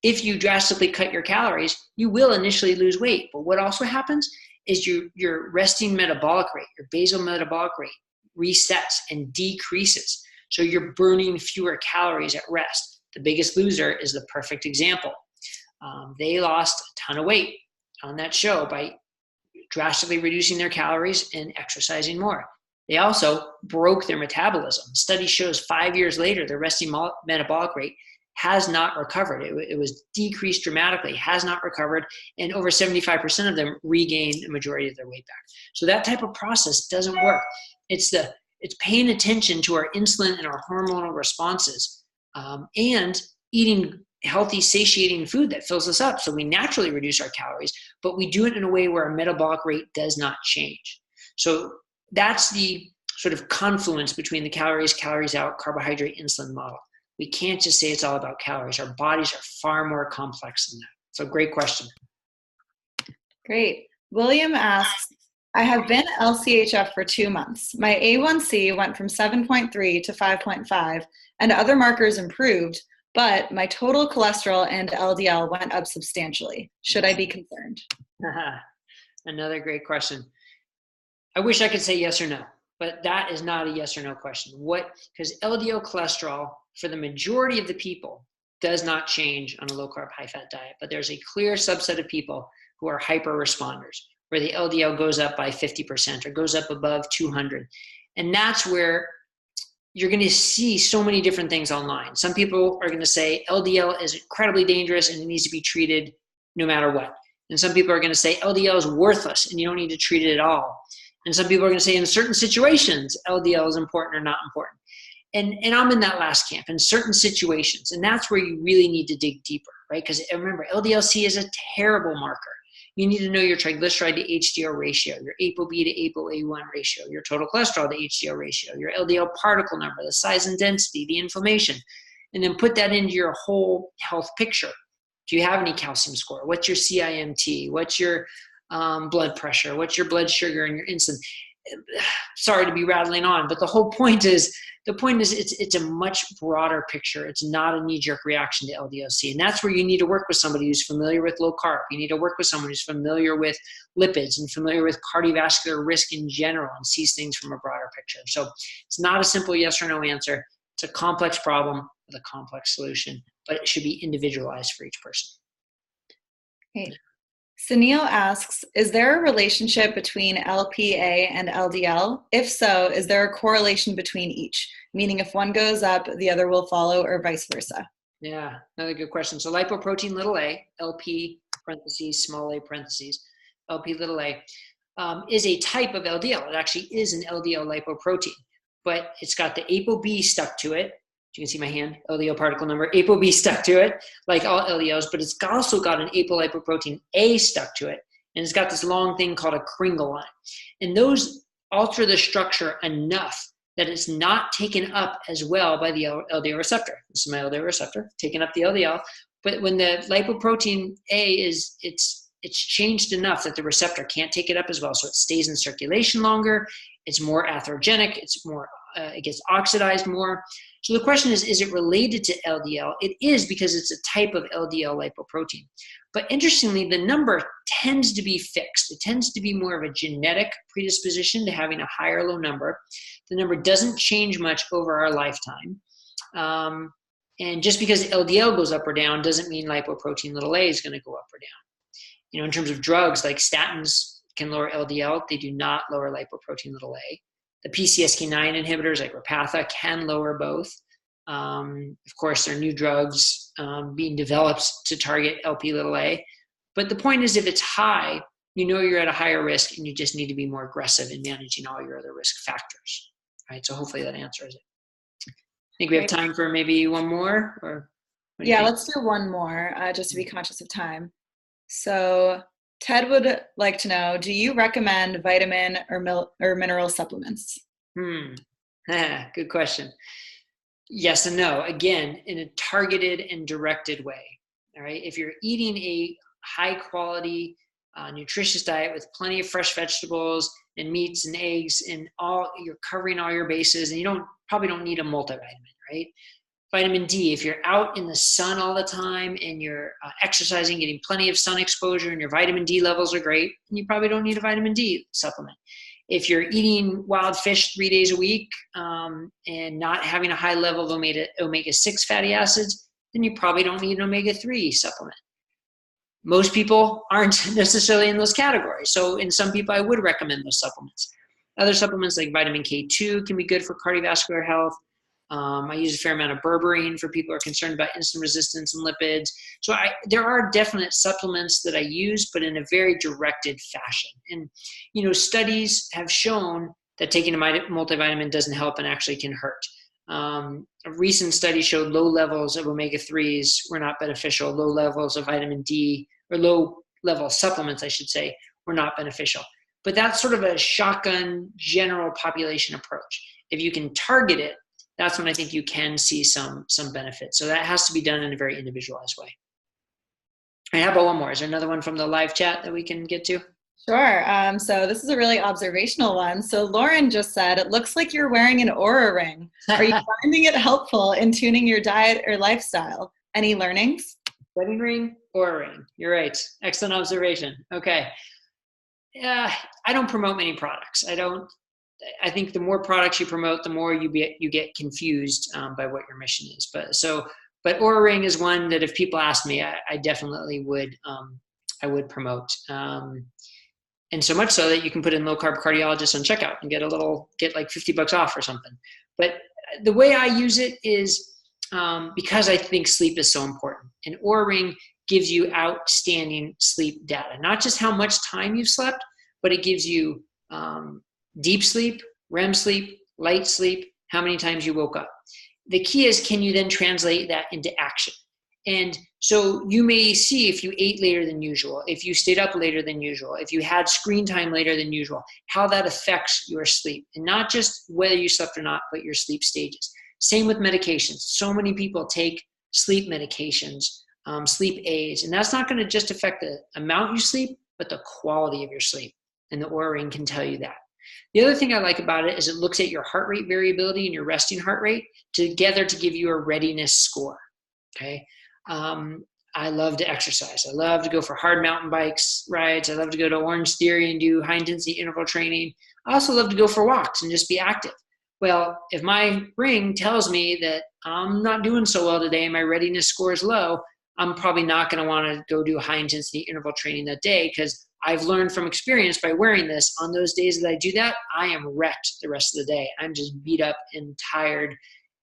If you drastically cut your calories, you will initially lose weight. But what also happens is your resting metabolic rate, your basal metabolic rate resets and decreases. So you're burning fewer calories at rest. The biggest loser is the perfect example. They lost a ton of weight on that show by drastically reducing their calories and exercising more. They also broke their metabolism. Study shows 5 years later, their resting metabolic rate has not recovered. It was decreased dramatically, has not recovered, and over 75% of them regained a majority of their weight back. So that type of process doesn't work. It's paying attention to our insulin and our hormonal responses, and eating healthy, satiating food that fills us up. So we naturally reduce our calories, but we do it in a way where our metabolic rate does not change. So that's the sort of confluence between the calories out, carbohydrate, insulin model. We can't just say it's all about calories. Our bodies are far more complex than that. So great question. Great. William asks, I have been LCHF for 2 months. My A1C went from 7.3 to 5.5 and other markers improved, but my total cholesterol and LDL went up substantially. Should I be concerned? Another great question. I wish I could say yes or no, but that is not a yes or no question. Because LDL cholesterol, for the majority of the people, does not change on a low carb, high fat diet. But there's a clear subset of people who are hyper responders, where the LDL goes up by 50% or goes up above 200. And that's where you're going to see so many different things online. Some people are going to say LDL is incredibly dangerous and it needs to be treated no matter what. And some people are going to say LDL is worthless and you don't need to treat it at all. And some people are going to say in certain situations, LDL is important or not important. And I'm in that last camp, in certain situations. And that's where you really need to dig deeper, right? Because remember, LDL-C is a terrible marker. You need to know your triglyceride to HDL ratio, your ApoB to ApoA1 ratio, your total cholesterol to HDL ratio, your LDL particle number, the size and density, the inflammation, and then put that into your whole health picture. Do you have any calcium score? What's your CIMT? What's your blood pressure? What's your blood sugar and your insulin? Sorry to be rattling on, but the point is it's a much broader picture. It's not a knee-jerk reaction to LDL-C. And that's where you need to work with somebody who's familiar with low carb. You need to work with someone who's familiar with lipids and familiar with cardiovascular risk in general and sees things from a broader picture. So it's not a simple yes or no answer. It's a complex problem with a complex solution, but it should be individualized for each person. Okay. Sunil asks, is there a relationship between LPA and LDL? If so, is there a correlation between each? Meaning if one goes up, the other will follow or vice versa? Yeah, another good question. So lipoprotein little a, LP parentheses, small a parentheses, LP little a, is a type of LDL. It actually is an LDL lipoprotein, but it's got the ApoB stuck to it. You can see my hand, LDL particle number, ApoB stuck to it, like all LDLs, but it's also got an apolipoprotein A stuck to it, and it's got this long thing called a kringle on it. And those alter the structure enough that it's not taken up as well by the LDL receptor. This is my LDL receptor, taking up the LDL, but when the lipoprotein A it's changed enough that the receptor can't take it up as well, so it stays in circulation longer, it's more atherogenic, it gets oxidized more. So the question is it related to LDL? It is, because it's a type of LDL lipoprotein. But interestingly, the number tends to be fixed. It tends to be more of a genetic predisposition to having a high or low number. The number doesn't change much over our lifetime. And just because LDL goes up or down doesn't mean lipoprotein little a is going to go up or down. In terms of drugs like statins can lower LDL. They do not lower lipoprotein(a). The PCSK9 inhibitors like Repatha can lower both. Of course, there are new drugs being developed to target LP(a). But the point is, if it's high, you know you're at a higher risk, and you just need to be more aggressive in managing all your other risk factors. Right? So hopefully that answers it. I think we have time for maybe one more, or yeah, let's do one more, just to be conscious of time. So Ted would like to know, do you recommend vitamin or mineral supplements? Good question. Yes and no. Again, in a targeted and directed way. All right. If you're eating a high quality, nutritious diet with plenty of fresh vegetables and meats and eggs, and you're covering all your bases, and you probably don't need a multivitamin, right? Vitamin D, if you're out in the sun all the time and you're exercising, getting plenty of sun exposure, and your vitamin D levels are great, you probably don't need a vitamin D supplement. If you're eating wild fish 3 days a week and not having a high level of omega-6 fatty acids, then you probably don't need an omega-3 supplement. Most people aren't necessarily in those categories. So in some people, I would recommend those supplements. Other supplements like vitamin K2 can be good for cardiovascular health. I use a fair amount of berberine for people who are concerned about insulin resistance and lipids. So there are definite supplements that I use, but in a very directed fashion. And, studies have shown that taking a multivitamin doesn't help and actually can hurt. A recent study showed low levels of omega-3s were not beneficial. Low levels of vitamin D, or low level supplements, I should say, were not beneficial. But that's sort of a shotgun general population approach. If you can target it, that's when I think you can see some benefit. So that has to be done in a very individualized way. And how about one more? Is there another one from the live chat that we can get to? Sure. So this is a really observational one. So Lauren just said, it looks like you're wearing an Oura ring. Are you finding it helpful in tuning your diet or lifestyle? Any learnings? Wedding ring, Oura ring. You're right. Excellent observation. Okay. I don't promote many products. I think the more products you promote, the more you get confused by what your mission is. But Oura ring is one that if people ask me, I definitely would promote. And so much so that you can put in low carb cardiologist on checkout and get like $50 off or something. But the way I use it is because I think sleep is so important. And Oura ring gives you outstanding sleep data, not just how much time you've slept, but it gives you deep sleep, REM sleep, light sleep, how many times you woke up. The key is, can you then translate that into action? And so you may see if you ate later than usual, if you stayed up later than usual, if you had screen time later than usual, how that affects your sleep. And not just whether you slept or not, but your sleep stages. Same with medications. So many people take sleep medications, sleep aids, and that's not going to just affect the amount you sleep, but the quality of your sleep. And the Oura ring can tell you that. The other thing I like about it is it looks at your heart rate variability and your resting heart rate together to give you a readiness score. Okay. I love to exercise. I love to go for hard mountain bikes rides. I love to go to Orange Theory and do high intensity interval training. I also love to go for walks and just be active. Well, if my ring tells me that I'm not doing so well today and my readiness score is low, I'm probably not going to want to go do high intensity interval training that day, because I've learned from experience by wearing this, on those days that I do that, I am wrecked the rest of the day. I'm just beat up and tired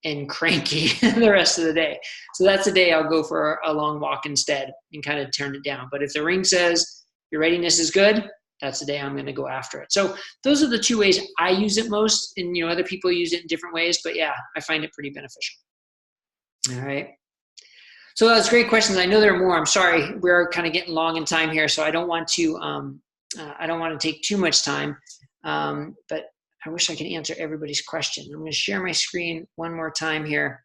and cranky the rest of the day. So that's the day I'll go for a long walk instead and kind of turn it down. But if the ring says your readiness is good, that's the day I'm going to go after it. So those are the two ways I use it most. And, other people use it in different ways, but yeah, I find it pretty beneficial. All right. So that's great questions. I know there are more. I'm sorry, we're kind of getting long in time here, so I don't want to take too much time. But I wish I could answer everybody's question. I'm going to share my screen one more time here.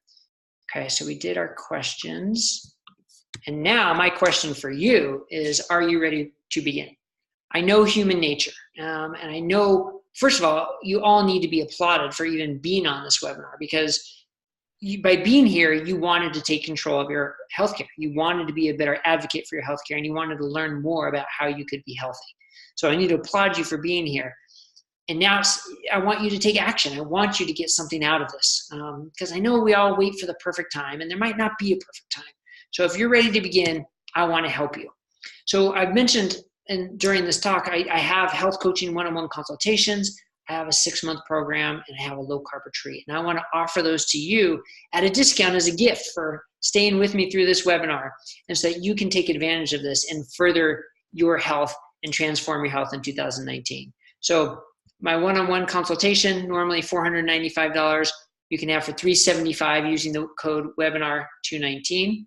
Okay, so we did our questions, and now my question for you is: are you ready to begin? I know human nature, and I know, first of all, you all need to be applauded for even being on this webinar, because by being here, you wanted to take control of your healthcare. You wanted to be a better advocate for your healthcare, and you wanted to learn more about how you could be healthy. So I need to applaud you for being here. And now I want you to take action. I want you to get something out of this, because I know we all wait for the perfect time, and there might not be a perfect time. So if you're ready to begin, I want to help you. So I've mentioned and during this talk, I have health coaching one-on-one consultations. I have a 6-month program, and I have a low carb retreat. And I want to offer those to you at a discount as a gift for staying with me through this webinar, and so that you can take advantage of this and further your health and transform your health in 2019. So my one-on-one consultation, normally $495, you can have for $375 using the code webinar219.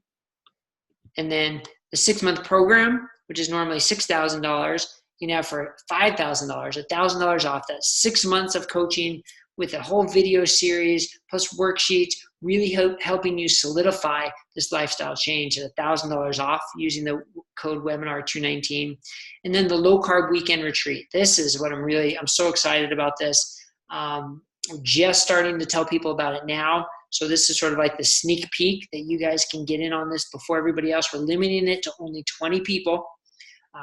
And then the 6-month program, which is normally $6,000, you can have for $5,000, $1,000 off. That's 6 months of coaching with a whole video series plus worksheets, really helping you solidify this lifestyle change at $1,000 off using the code webinar219. And then the low carb weekend retreat. This is what I'm so excited about this. I'm just starting to tell people about it now. So this is sort of like the sneak peek that you guys can get in on this before everybody else. We're limiting it to only 20 people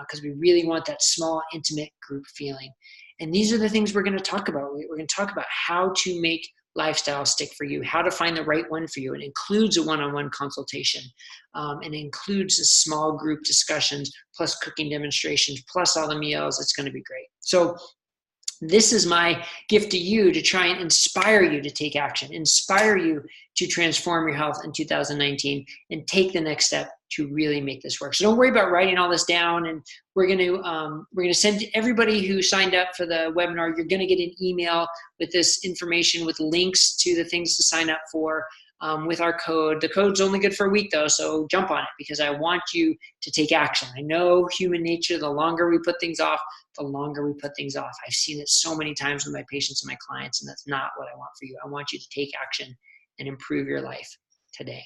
because we really want that small, intimate group feeling. And these are the things we're going to talk about. We're going to talk about how to make lifestyle stick for you, how to find the right one for you. It includes a one-on-one consultation, and it includes a small group discussions, plus cooking demonstrations, plus all the meals. It's going to be great. So this is my gift to you to try and inspire you to take action, inspire you to transform your health in 2019 and take the next step to really make this work. So don't worry about writing all this down. And we're going to send everybody who signed up for the webinar, you're going to get an email with this information with links to the things to sign up for with our code. The code's only good for a week though, so jump on it because I want you to take action. I know human nature, the longer we put things off, the longer we put things off. I've seen it so many times with my patients and my clients, and that's not what I want for you. I want you to take action and improve your life today.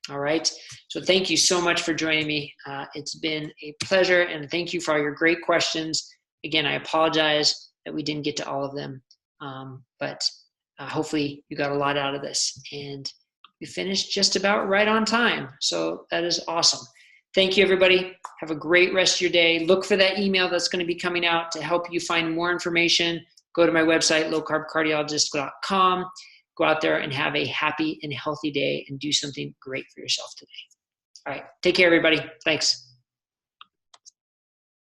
All right. So thank you so much for joining me. It's been a pleasure, and thank you for all your great questions. Again, I apologize that we didn't get to all of them, but hopefully you got a lot out of this, and we finished just about right on time. So that is awesome. Thank you, everybody. Have a great rest of your day. Look for that email that's going to be coming out to help you find more information. Go to my website, lowcarbcardiologist.com. Go out there and have a happy and healthy day and do something great for yourself today. All right. Take care, everybody. Thanks.